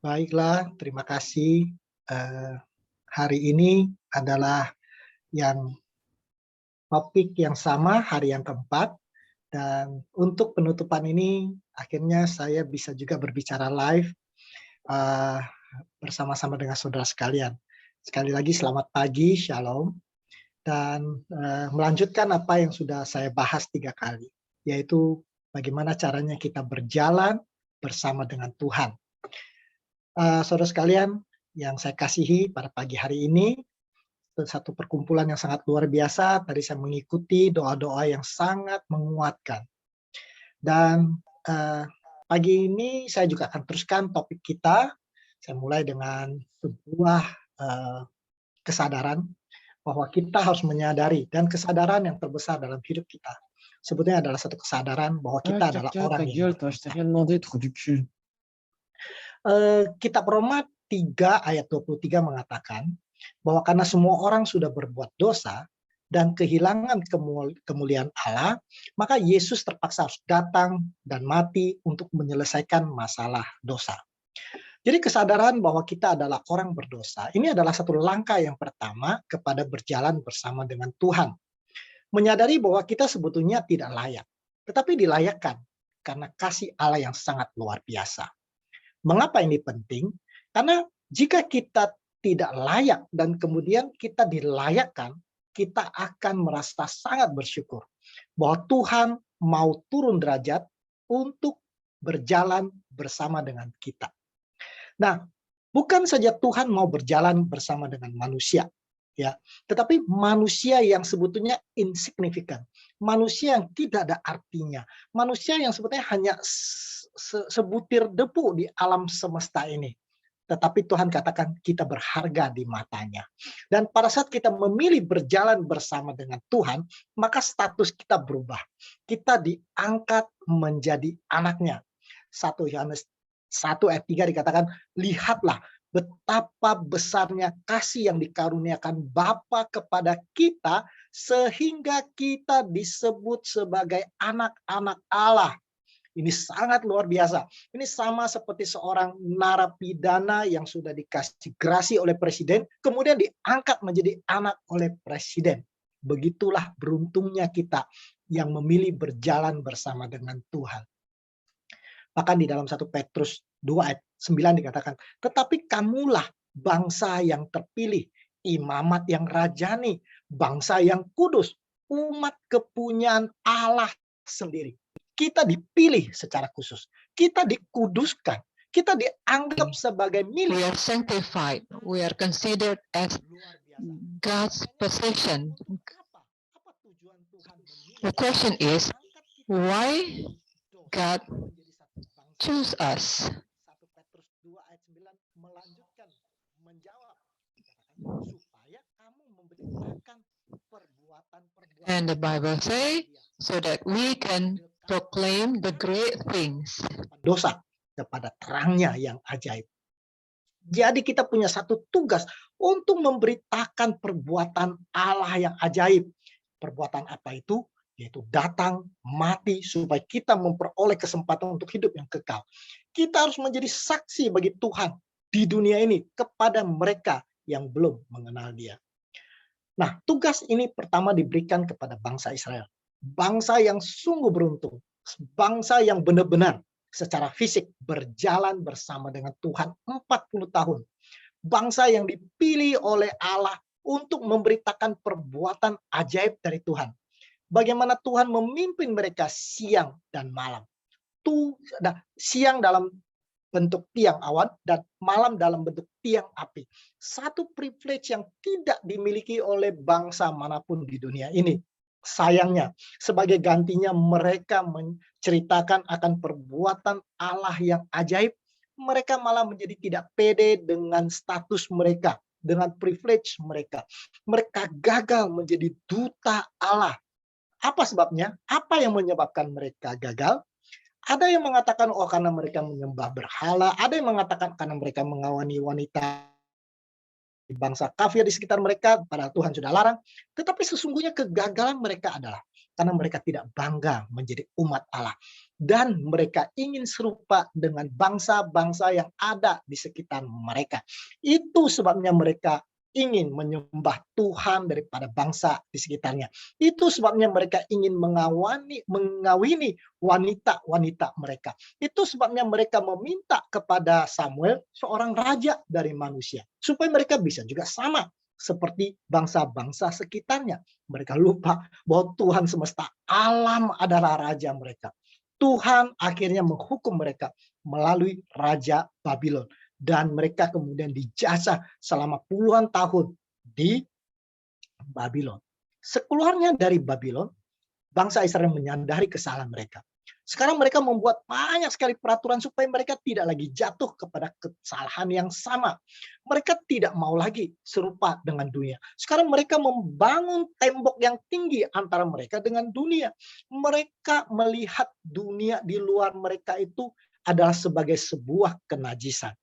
Baiklah, terima kasih. Eee, Hari ini adalah yang topik yang sama, hari yang keempat, dan untuk penutupan ini akhirnya saya bisa juga berbicara live, eee, bersama-sama dengan saudara sekalian. Sekali lagi selamat pagi, shalom, dan, melanjutkan apa yang sudah saya bahas 3 kali, yaitu bagaimana caranya kita berjalan bersama dengan Tuhan. Saudara sekalian yang saya kasihi, pada pagi hari ini satu perkumpulan yang sangat luar biasa. Tadi saya mengikuti doa-doa yang sangat menguatkan. Dan pagi ini saya juga akan teruskan topik kita. Saya mulai dengan sebuah kesadaran bahwa kita harus menyadari, dan kesadaran yang terbesar dalam hidup kita sebetulnya adalah satu kesadaran bahwa Ah, kita adalah ta orang yang gueule, toi, je t'ai rien demandé, trou du cul. Kitab Roma 3 ayat 23 mengatakan bahwa karena semua orang sudah berbuat dosa dan kehilangan kemuliaan Allah, maka Yesus terpaksa harus datang dan mati untuk menyelesaikan masalah dosa. Jadi kesadaran bahwa kita adalah orang berdosa, ini adalah satu langkah yang pertama kepada berjalan bersama dengan Tuhan. Menyadari bahwa kita sebetulnya tidak layak, tetapi dilayakkan karena kasih Allah yang sangat luar biasa. Mengapa ini penting? Karena jika kita tidak layak dan kemudian kita dilayakkan, kita akan merasa sangat bersyukur bahwa Tuhan mau turun derajat untuk berjalan bersama dengan kita. Nah, bukan saja Tuhan mau berjalan bersama dengan manusia, ya, tetapi manusia yang sebetulnya insignifikan, manusia yang tidak ada artinya, manusia yang sebetulnya hanya sebutir debu di alam semesta ini. Tetapi Tuhan katakan kita berharga di matanya. Dan pada saat kita memilih berjalan bersama dengan Tuhan, maka status kita berubah. Kita diangkat menjadi anaknya. 1 Yohanes 1 ayat 3 dikatakan, lihatlah betapa besarnya kasih yang dikaruniakan Bapa kepada kita, sehingga kita disebut sebagai anak-anak Allah. Ini sangat luar biasa. Ini sama seperti seorang narapidana yang sudah dikasih grasi oleh presiden, kemudian diangkat menjadi anak oleh presiden. Begitulah beruntungnya kita yang memilih berjalan bersama dengan Tuhan. Bahkan di dalam 1 Petrus 2 ayat 9 dikatakan, tetapi kamulah bangsa yang terpilih, imamat yang rajani, bangsa yang kudus, umat kepunyaan Allah sendiri. Kita dipilih secara khusus, kita dikuduskan, kita dianggap sebagai milik. We are sanctified. We are considered as God's possession. Apa tujuan Tuhan memilih? The question is, why God choose us? 1 Petrus 2 ayat 9 melanjutkan menjawab, supaya kamu memberitakan perbuatan-perbuatan. And the Bible say, so that we can proclaim the great things. Dosa kepada terangnya yang ajaib. Jadi kita punya satu tugas untuk memberitakan perbuatan Allah yang ajaib. Perbuatan apa itu? Yaitu datang, mati, supaya kita memperoleh kesempatan untuk hidup yang kekal. Kita harus menjadi saksi bagi Tuhan di dunia ini kepada mereka yang belum mengenal Dia. Nah, tugas ini pertama diberikan kepada bangsa Israel. Bangsa yang sungguh beruntung. Bangsa yang benar-benar secara fisik berjalan bersama dengan Tuhan 40 tahun. Bangsa yang dipilih oleh Allah untuk memberitakan perbuatan ajaib dari Tuhan. Bagaimana Tuhan memimpin mereka siang dan malam. Siang dalam bentuk tiang awan dan malam dalam bentuk tiang api. Satu privilege yang tidak dimiliki oleh bangsa manapun di dunia ini. Sayangnya, sebagai gantinya mereka menceritakan akan perbuatan Allah yang ajaib, mereka malah menjadi tidak pede dengan status mereka, dengan privilege mereka. Mereka gagal menjadi duta Allah. Apa sebabnya? Apa yang menyebabkan mereka gagal? Ada yang mengatakan, oh karena mereka menyembah berhala. Ada yang mengatakan karena mereka mengawani wanita bangsa kafir di sekitar mereka, padahal Tuhan sudah larang. Tetapi sesungguhnya kegagalan mereka adalah karena mereka tidak bangga menjadi umat Allah. dan mereka ingin serupa dengan bangsa-bangsa yang ada di sekitar mereka. Itu sebabnya mereka ingin menyembah Tuhan daripada bangsa di sekitarnya. Itu sebabnya mereka ingin mengawini wanita-wanita mereka. Itu sebabnya mereka meminta kepada Samuel seorang raja dari manusia, supaya mereka bisa juga sama seperti bangsa-bangsa sekitarnya. Mereka lupa bahwa Tuhan semesta alam adalah raja mereka. Tuhan akhirnya menghukum mereka melalui Raja Babylon. Dan mereka kemudian dijajah selama puluhan tahun di Babylon. Sekeluarnya dari Babylon, bangsa Israel menyadari kesalahan mereka. Sekarang mereka membuat banyak sekali peraturan supaya mereka tidak lagi jatuh kepada kesalahan yang sama. Mereka tidak mau lagi serupa dengan dunia. Sekarang mereka membangun tembok yang tinggi antara mereka dengan dunia. Mereka melihat dunia di luar mereka itu adalah sebagai sebuah kenajisan.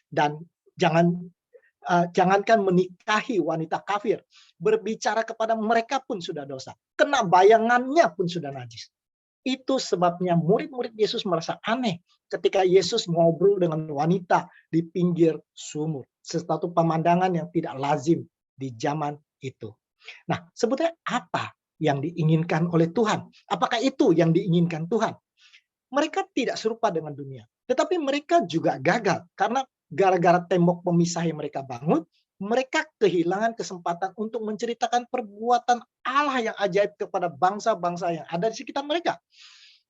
Dan jangankan menikahi wanita kafir, berbicara kepada mereka pun sudah dosa. Kena bayangannya pun sudah najis. Itu sebabnya murid-murid Yesus merasa aneh ketika Yesus ngobrol dengan wanita di pinggir sumur. Sesuatu pemandangan yang tidak lazim di zaman itu. Nah, sebetulnya apa yang diinginkan oleh Tuhan? Apakah itu yang diinginkan Tuhan? Mereka tidak serupa dengan dunia. Tetapi mereka juga gagal. Karena gara-gara tembok pemisah yang mereka bangun, mereka kehilangan kesempatan untuk menceritakan perbuatan Allah yang ajaib kepada bangsa-bangsa yang ada di sekitar mereka.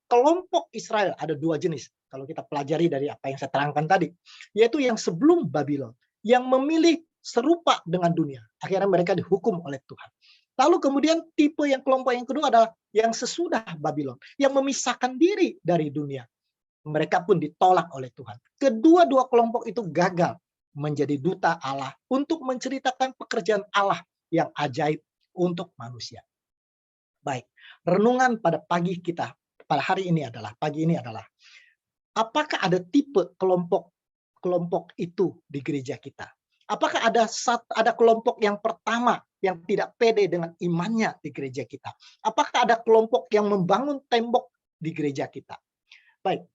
Kelompok Israel ada dua jenis, kalau kita pelajari dari apa yang saya terangkan tadi, yaitu yang sebelum Babylon, yang memilih serupa dengan dunia. Akhirnya mereka dihukum oleh Tuhan. Lalu kemudian tipe yang kelompok yang kedua adalah yang sesudah Babylon, yang memisahkan diri dari dunia. Mereka pun ditolak oleh Tuhan. Kedua-dua kelompok itu gagal menjadi duta Allah untuk menceritakan pekerjaan Allah yang ajaib untuk manusia. Baik, renungan pada pagi ini adalah, apakah ada tipe kelompok itu di gereja kita? Apakah ada kelompok yang pertama yang tidak pede dengan imannya di gereja kita? Apakah ada kelompok yang membangun tembok di gereja kita? Baik,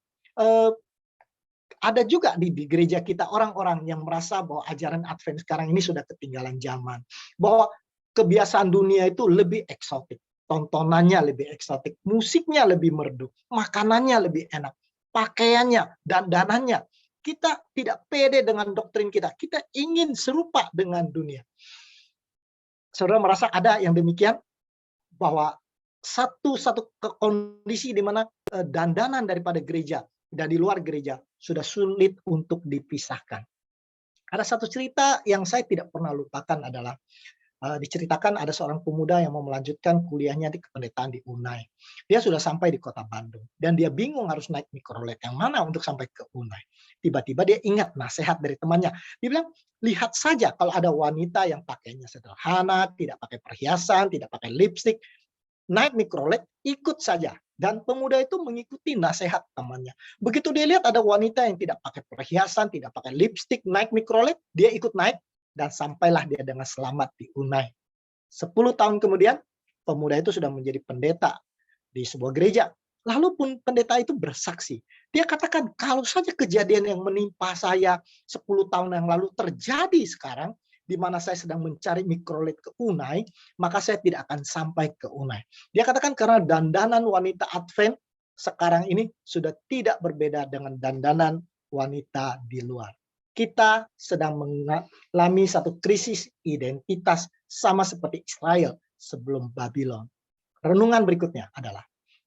ada juga di gereja kita orang-orang yang merasa bahwa ajaran Advent sekarang ini sudah ketinggalan zaman. Bahwa kebiasaan dunia itu lebih eksotik. Tontonannya lebih eksotik. Musiknya lebih merdu. Makanannya lebih enak. Pakaiannya, dandanannya. Kita tidak pede dengan doktrin kita. Kita ingin serupa dengan dunia. Saudara merasa ada yang demikian? Bahwa satu kondisi di mana dandanan daripada gereja dan di luar gereja sudah sulit untuk dipisahkan. Ada satu cerita yang saya tidak pernah lupakan adalah diceritakan ada seorang pemuda yang mau melanjutkan kuliahnya di kependetaan di Unai. Dia sudah sampai di kota Bandung dan dia bingung harus naik mikrolet yang mana untuk sampai ke Unai. Tiba-tiba dia ingat nasihat dari temannya. Dia bilang, lihat saja kalau ada wanita yang pakainya sederhana, tidak pakai perhiasan, tidak pakai lipstik, naik mikrolet, ikut saja. Dan pemuda itu mengikuti nasihat temannya. Begitu dia lihat ada wanita yang tidak pakai perhiasan, tidak pakai lipstik, naik mikrolet, dia ikut naik, dan sampailah dia dengan selamat di Unai. 10 tahun kemudian, pemuda itu sudah menjadi pendeta di sebuah gereja. Lalu pun pendeta itu bersaksi. Dia katakan, kalau saja kejadian yang menimpa saya 10 tahun yang lalu terjadi sekarang, di mana saya sedang mencari mikrolet ke Unai, maka saya tidak akan sampai ke Unai. Dia katakan karena dandanan wanita Advent sekarang ini sudah tidak berbeda dengan dandanan wanita di luar. Kita sedang mengalami satu krisis identitas sama seperti Israel sebelum Babylon. Renungan berikutnya adalah,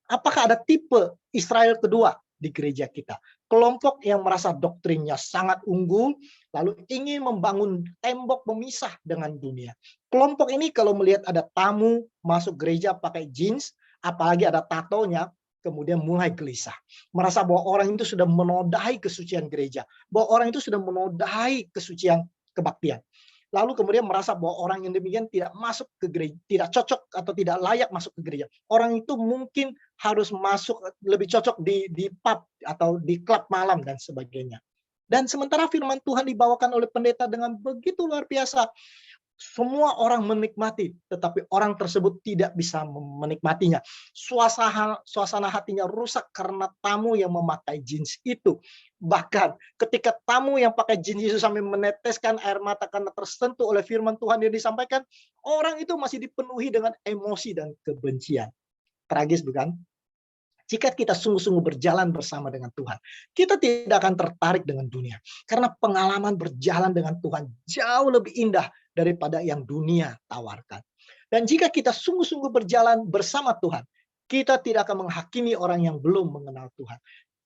apakah ada tipe Israel kedua di gereja kita? Kelompok yang merasa doktrinnya sangat unggul, lalu ingin membangun tembok pemisah dengan dunia. Kelompok ini kalau melihat ada tamu masuk gereja pakai jeans, apalagi ada tatonya, kemudian mulai gelisah. Merasa bahwa orang itu sudah menodai kesucian gereja. Bahwa orang itu sudah menodai kesucian kebaktian. Lalu kemudian merasa bahwa orang yang demikian tidak masuk ke gereja, tidak cocok atau tidak layak masuk ke gereja. Orang itu mungkin harus masuk lebih cocok di pub atau di klub malam dan sebagainya. Dan sementara firman Tuhan dibawakan oleh pendeta dengan begitu luar biasa. Semua orang menikmati, tetapi orang tersebut tidak bisa menikmatinya. Suasana hatinya rusak karena tamu yang memakai jeans itu. Bahkan ketika tamu yang pakai jeans itu sampai meneteskan air mata karena tersentuh oleh firman Tuhan yang disampaikan, orang itu masih dipenuhi dengan emosi dan kebencian. Tragis bukan? Jika kita sungguh-sungguh berjalan bersama dengan Tuhan, kita tidak akan tertarik dengan dunia. Karena pengalaman berjalan dengan Tuhan jauh lebih indah daripada yang dunia tawarkan. Dan jika kita sungguh-sungguh berjalan bersama Tuhan, kita tidak akan menghakimi orang yang belum mengenal Tuhan.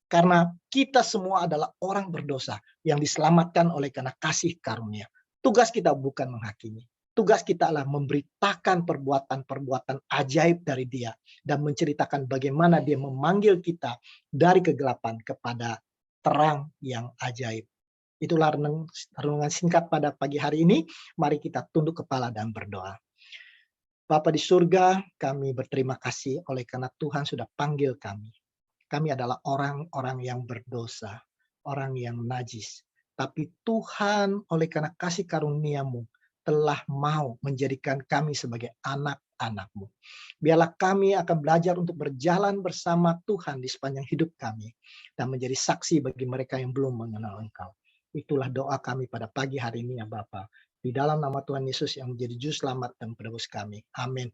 Karena kita semua adalah orang berdosa yang diselamatkan oleh karena kasih karunia. Tugas kita bukan menghakimi. Tugas kita adalah memberitakan perbuatan-perbuatan ajaib dari Dia dan menceritakan bagaimana Dia memanggil kita dari kegelapan kepada terang yang ajaib. Itulah renungan singkat pada pagi hari ini. Mari kita tunduk kepala dan berdoa. Bapa di surga, kami berterima kasih oleh karena Tuhan sudah panggil kami. Kami adalah orang-orang yang berdosa, orang yang najis. Tapi Tuhan oleh karena kasih karunia-Mu telah mau menjadikan kami sebagai anak-anak-Mu. Biarlah kami akan belajar untuk berjalan bersama Tuhan di sepanjang hidup kami dan menjadi saksi bagi mereka yang belum mengenal Engkau. Itulah doa kami pada pagi hari ini ya Bapa. Di dalam nama Tuhan Yesus yang menjadi juru selamat dan penebus kami. Amin.